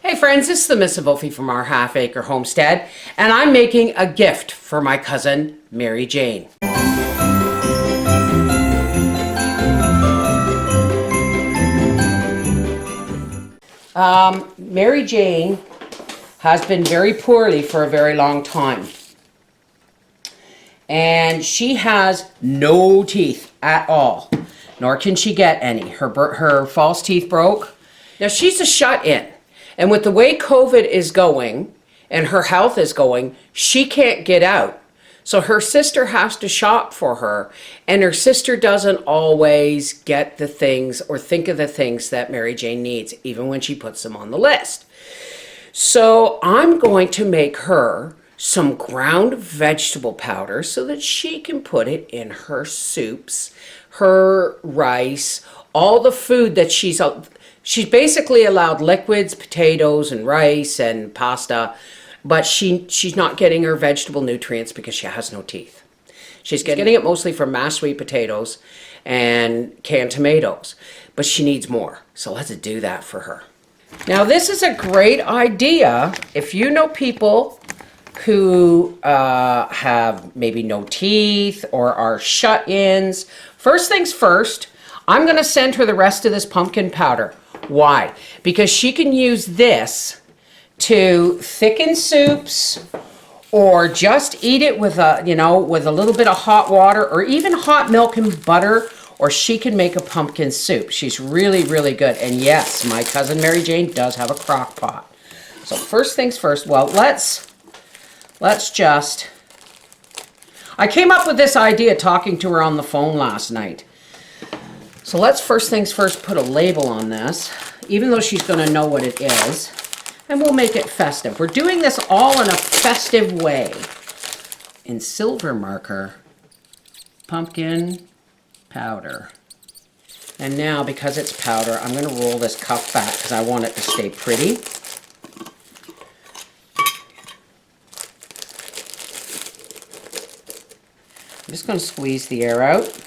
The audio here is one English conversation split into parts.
Hey friends, this is the Miss Wolfie from our Half Acre Homestead, and I'm making a gift for my cousin, Mary Jane. Mary Jane has been very poorly for a very long time. And she has no teeth at all, nor can she get any. Her false teeth broke. Now she's a shut-in. And with the way COVID is going and her health is going, she can't get out. So her sister has to shop for her, and her sister doesn't always get the things or think of the things that Mary Jane needs, even when she puts them on the list. So I'm going to make her some ground vegetable powder so that she can put it in her soups, her rice, all the food that she's basically allowed liquids, potatoes and rice and pasta, but she's not getting her vegetable nutrients because she has no teeth. She's getting it mostly from mashed sweet potatoes and canned tomatoes, but she needs more. So let's do that for her. Now this is a great idea if you know people who have maybe no teeth or are shut-ins. First things first, I'm going to send her the rest of this pumpkin powder. Why? Because she can use this to thicken soups or just eat it with a little bit of hot water or even hot milk and butter, or she can make a pumpkin soup. She's really, really good. And yes, my cousin Mary Jane does have a crock pot. So first things first, well, let's just, I came up with this idea talking to her on the phone last night. So let's first things first put a label on this, even though she's going to know what it is, and we'll make it festive. We're doing this all in a festive way. In silver marker, pumpkin powder. And now, because it's powder, I'm going to roll this cup back because I want it to stay pretty. I'm just going to squeeze the air out.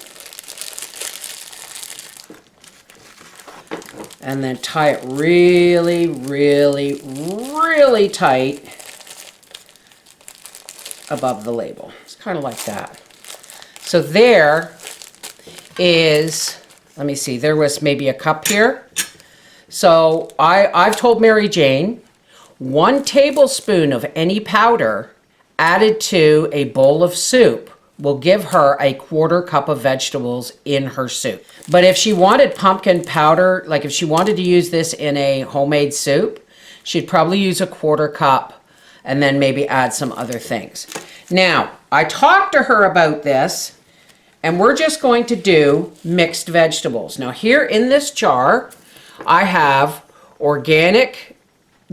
And then tie it really, really, really tight above the label. It's kind of like that. So there is, let me see, there was maybe a cup here. So I've told Mary Jane 1 tablespoon of any powder added to a bowl of soup will give her a 1/4 cup of vegetables in her soup. But if she wanted pumpkin powder, like if she wanted to use this in a homemade soup, she'd probably use a 1/4 cup and then maybe add some other things. Now, I talked to her about this, and we're just going to do mixed vegetables. Now here in this jar, I have organic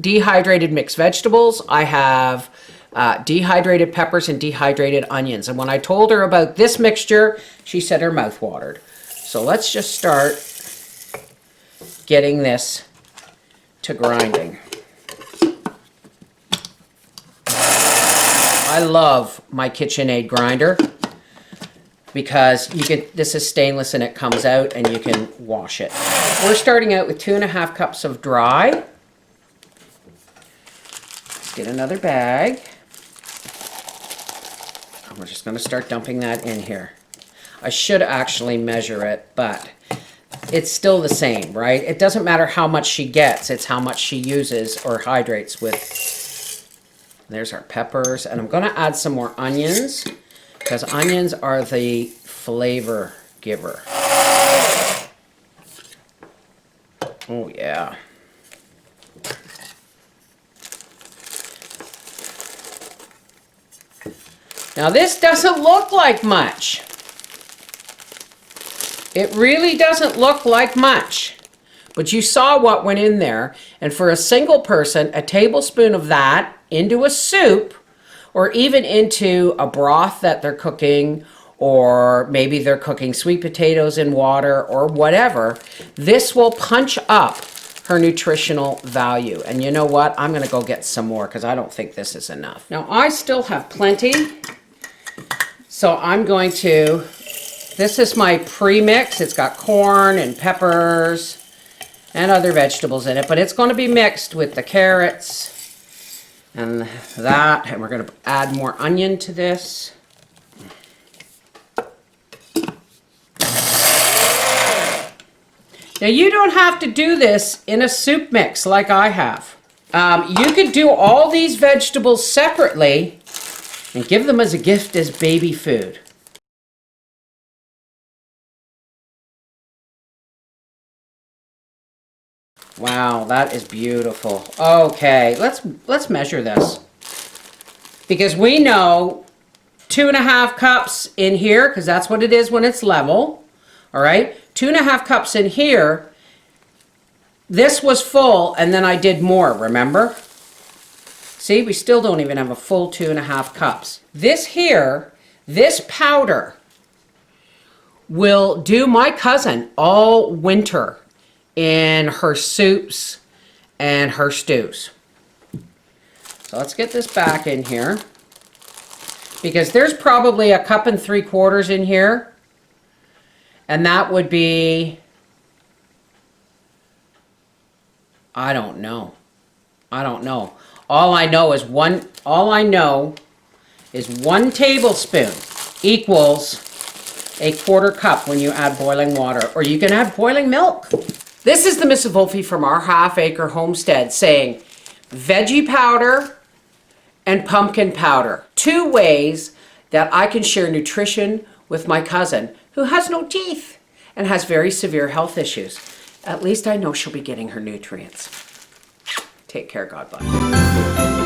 dehydrated mixed vegetables. I have dehydrated peppers and dehydrated onions. And when I told her about this mixture, she said her mouth watered. So let's just start getting this to grinding. I love my KitchenAid grinder because this is stainless and it comes out and you can wash it. We're starting out with 2½ cups of dry. Let's get another bag. We're just going to start dumping that in here. I should actually measure it, but it's still the same, right? It doesn't matter how much she gets, it's how much she uses or hydrates with. There's our peppers, and I'm going to add some more onions because onions are the flavor giver. Oh yeah. Now this doesn't look like much. It really doesn't look like much. But you saw what went in there. And for a single person, a tablespoon of that into a soup, or even into a broth that they're cooking, or maybe they're cooking sweet potatoes in water or whatever, this will punch up her nutritional value. And you know what? I'm going to go get some more because I don't think this is enough. Now I still have plenty. So I'm going to, this is my pre-mix. It's got corn and peppers and other vegetables in it, but it's going to be mixed with the carrots and that, and we're going to add more onion to this. Now you don't have to do this in a soup mix like I have. You could do all these vegetables separately and give them as a gift as baby food. Wow, that is beautiful. Okay, let's measure this. Because we know 2.5 cups in here, because that's what it is when it's level. All right, 2.5 cups in here. This was full, and then I did more, remember? See, we still don't even have a full 2.5 cups. This here, this powder, will do my cousin all winter in her soups and her stews. So let's get this back in here, because there's probably 1.75 cups in here, and that would be, I don't know. All I know is 1 tablespoon equals 1/4 cup when you add boiling water, or you can add boiling milk. This is the Mrs. Wolfie from our half-acre homestead saying veggie powder and pumpkin powder. 2 ways that I can share nutrition with my cousin who has no teeth and has very severe health issues. At least I know she'll be getting her nutrients. Take care, God bless.